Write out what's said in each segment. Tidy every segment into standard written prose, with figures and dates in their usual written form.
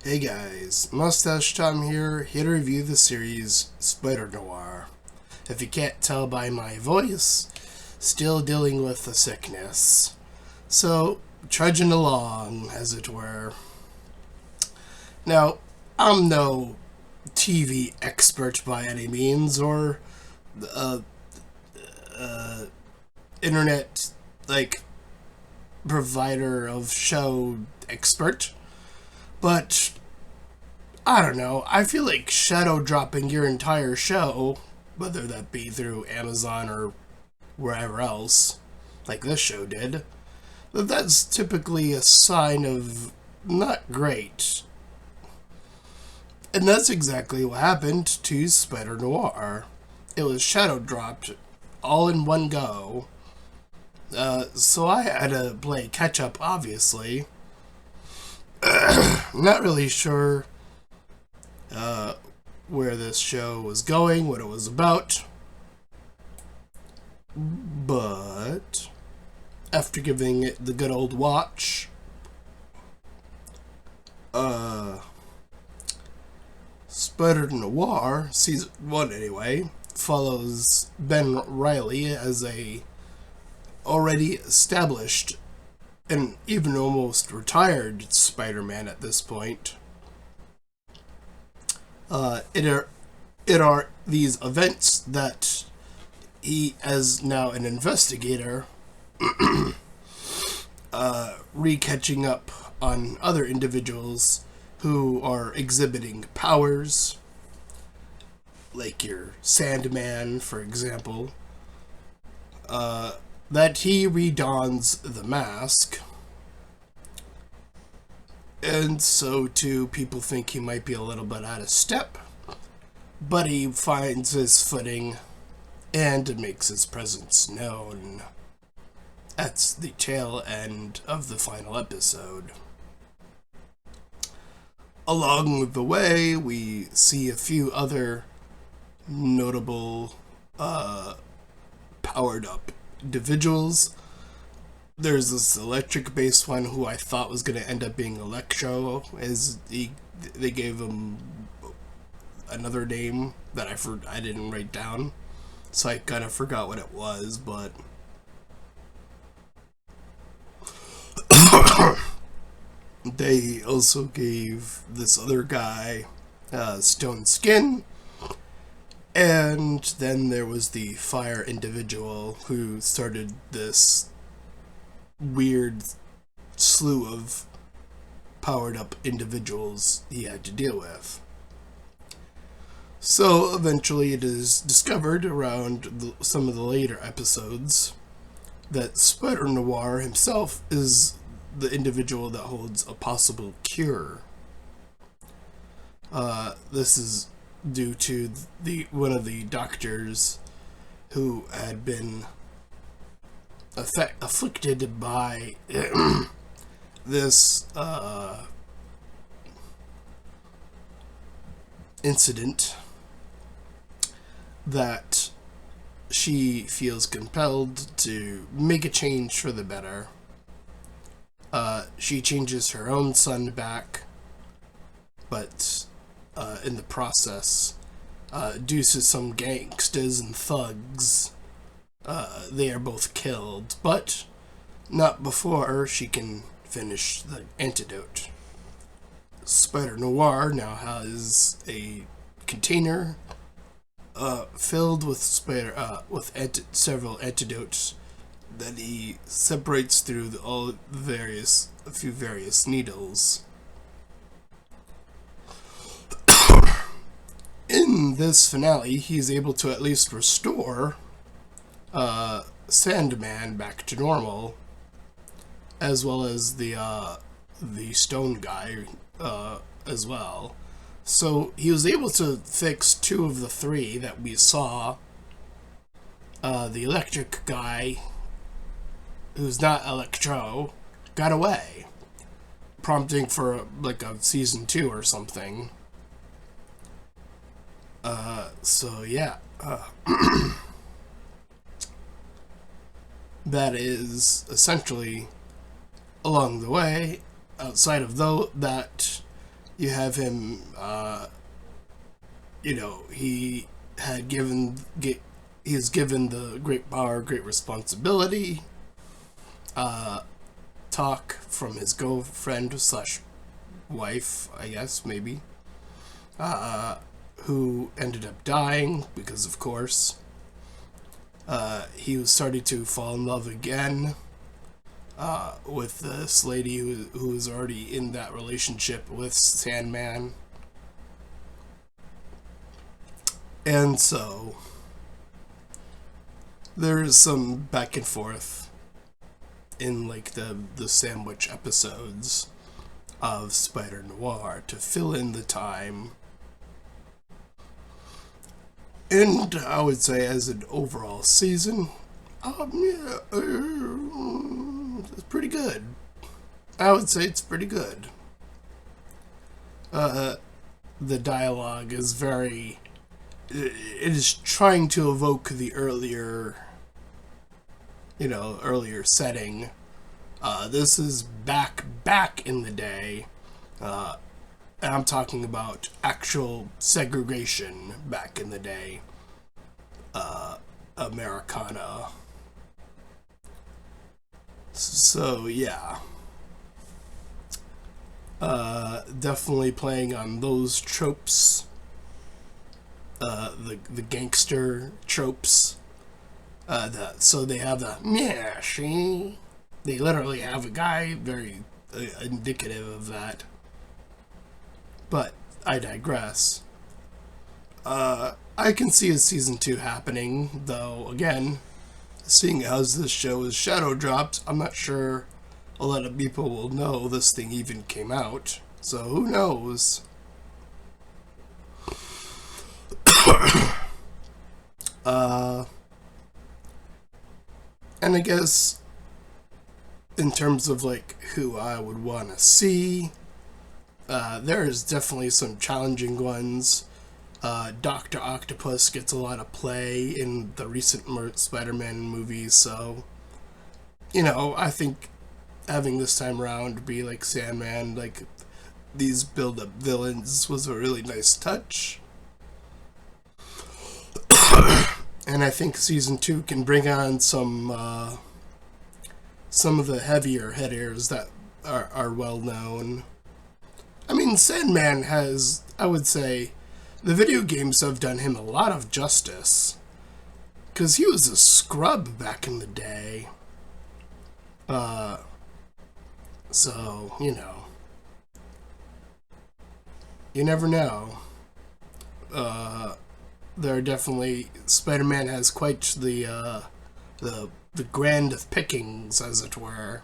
Hey guys, Mustached Tom here to review the series Spider-Noir. If you can't tell by my voice, still dealing with the sickness. So, trudging along, as it were. Now, I'm no TV expert by any means, or uh, internet, provider of show expert. But I don't know. I feel like shadow dropping your entire show, whether that be through Amazon or wherever else, like this show did, that's typically a sign of not great. And that's exactly what happened to Spider Noir. It was shadow dropped all in one go. So I had to play catch up, obviously. Not really sure where this show was going, what it was about. But after giving it the good old watch, Spider-Noir, season 1 anyway, follows Ben Reilly as a already established and even almost retired Spider-Man at this point. It are these events that he, as now an investigator, re-catching up on other individuals who are exhibiting powers, like your Sandman, for example, that he redons the mask. And so, too, people think he might be a little bit out of step, but he finds his footing and makes his presence known. That's the tail end of the final episode. Along the way, we see a few other notable powered up individuals. There's this electric based one who I thought was going to end up being Electro, as they gave him another name that I didn't write down, so I kind of forgot what it was, but they also gave this other guy Stone Skin, and then there was the Fire individual who started this weird slew of powered up individuals he had to deal with. So eventually it is discovered around some of the later episodes that Spider-Noir himself is the individual that holds a possible cure. This is due to one of the doctors who had been afflicted by this incident that she feels compelled to make a change for the better. She changes her own son back, but in the process, due to some gangsters and thugs, they are both killed, but not before she can finish the antidote. Spider-Noir now has a container filled with several antidotes that he separates through a few various needles. In this finale, he's able to at least restore Sandman back to normal, as well as the stone guy as well. So he was able to fix two of the three that we saw. The electric guy, who's not Electro, got away, prompting for a season 2 or something. So yeah. That is essentially along the way, outside of that You have him, he had he is given the great power, great responsibility. Talk from his girlfriend slash wife, I guess, maybe, who ended up dying because, of course, he was starting to fall in love again with this lady who was already in that relationship with Sandman. And so there is some back and forth in like the sandwich episodes of Spider-Noir to fill in the time. And I would say as an overall season, it's pretty good. I would say it's pretty good. The dialogue is very... It is trying to evoke the earlier setting. This is back in the day. And I'm talking about actual segregation back in the day. Americana. So, yeah. Definitely playing on those tropes. The gangster tropes. So they have yeah, she. They literally have a guy very indicative of that. But I digress. I can see a season 2 happening, though, again, seeing as this show is shadow dropped, I'm not sure a lot of people will know this thing even came out. So who knows? And I guess in terms of like who I would want to see, there's definitely some challenging ones. Dr. Octopus gets a lot of play in the recent Spider-Man movies, so I think having this time around be like Sandman, like these build-up villains, was a really nice touch. And I think season 2 can bring on some of the heavier hitters that are well known. I mean, Sandman has, I would say, the video games have done him a lot of justice. Because he was a scrub back in the day. So, you never know. There are definitely... Spider-Man has quite the grand of pickings, as it were.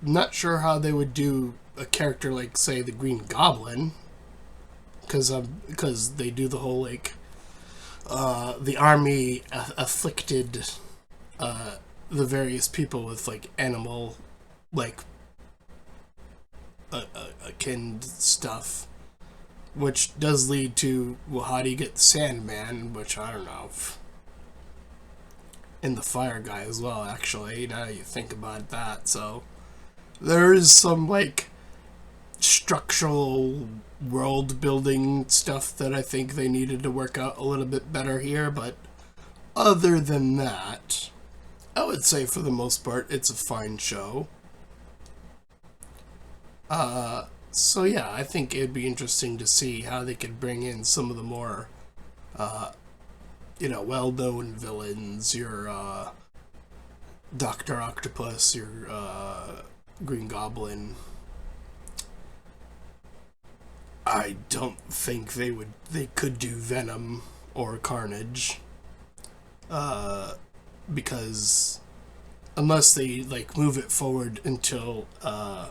Not sure how they would do a character like, say, the Green Goblin, because they do the whole like the army afflicted the various people with like animal like akin stuff, which does lead to, well, how do you get the Sandman, which I don't know. And the Fire Guy as well, actually, now you think about that. So there is some like structural world building stuff that I think they needed to work out a little bit better here, but other than that, I would say for the most part it's a fine show. So yeah, I think it'd be interesting to see how they could bring in some of the more well-known villains, your Dr. Octopus, your Green Goblin. I don't think they could do Venom or Carnage, because unless they like move it forward until I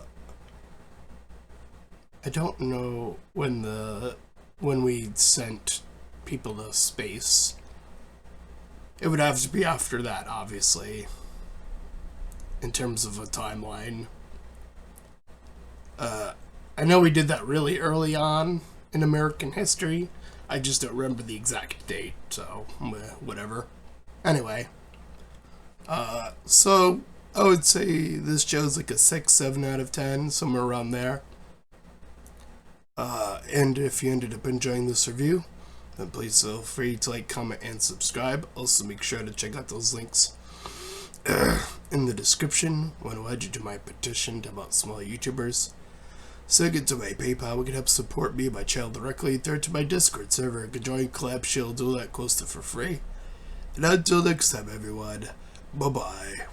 don't know when we sent people to space. It would have to be after that, obviously, in terms of a timeline. I know we did that really early on in American history. I just don't remember the exact date, so whatever. Anyway, so I would say this show's like a 6, 7 out of 10, somewhere around there. And if you ended up enjoying this review, then please feel free to like, comment, and subscribe. Also, make sure to check out those links in the description when I add you to my petition about small YouTubers. Second, to my PayPal, we can help support me and my channel directly. Third, to my Discord server, you can join, collab, shield, do that close to for free. And until next time, everyone, bye-bye.